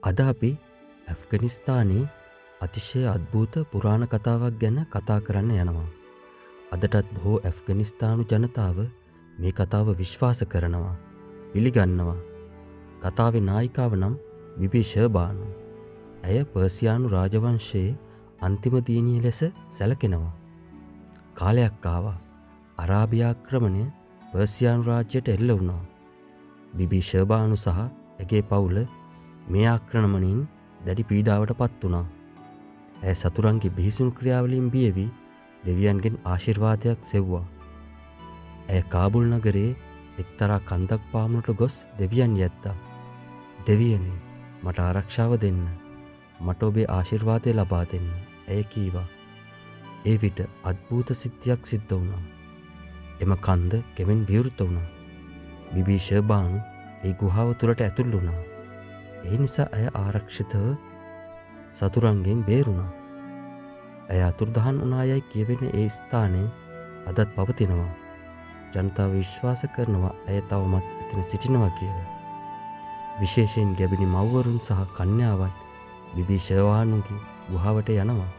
අද අපි ඇෆ්ගනිස්තානයේ අතිශය අද්භූත පුරාණ කතාවක් ගැන කතා කරන්න යනවා. අදටත් බොහෝ ඇෆ්ගනිස්තානු ජනතාව මේ කතාව විශ්වාස කරනවා, පිළිගන්නවා. කතාවේ නායිකාව නම් බිබී ෂර්බානු. ඇය පර්සියානු රාජවංශයේ අන්තිම දියණිය ලෙස සැලකෙනවා. කාලයක් ආවා අරාබි ආක්‍රමණය පර්සියානු රාජ්‍යයට එල්ල වුණා. බිබී ෂර්බානු සහ ඇගේ පවුල මේ ආක්‍රමණයෙන් දැඩි පීඩාවට පත් වුණා. ඇය සතුරන්ගේ බිහිසුණු ක්‍රියාවලින් බියවී දෙවියන්ගෙන් ආශිර්වාදයක් සෙව්වා. ඇය කාබුල් නගරයේ එක්තරා කන්දක් පාමුලට ගොස් දෙවියන් යැත්තා. දෙවියනේ, මට ආරක්ෂාව දෙන්න. මට ඔබේ ආශිර්වාදය ලබා දෙන්න. ඇය කීවා. ඒ විට අද්භූත සිද්ධියක් සිද්ධ වුණා. එම කන්ද කෙමෙන් විවෘත වුණා. බිබී ෂර්බානු ඒ ගුහාව තුළට ඇතුල් වුණා. ඒ නිසා ඇය ආරක්ෂිතව සතුරන්ගෙන් බේරුණා. ඇය අතුරුදහන් වුණා යයි කියවෙන ඒ ස්ථානයේ අදත් පවතිනවා. ජනතාව විශ්වාස කරනවා ඇය තවමත් එතන සිටිනවා කියලා. විශේෂයෙන් ගැබිණි මව්වරුන් සහ කන්‍යාවන් බිබී ෂර්බානුගේ ගුහාවට යනවා.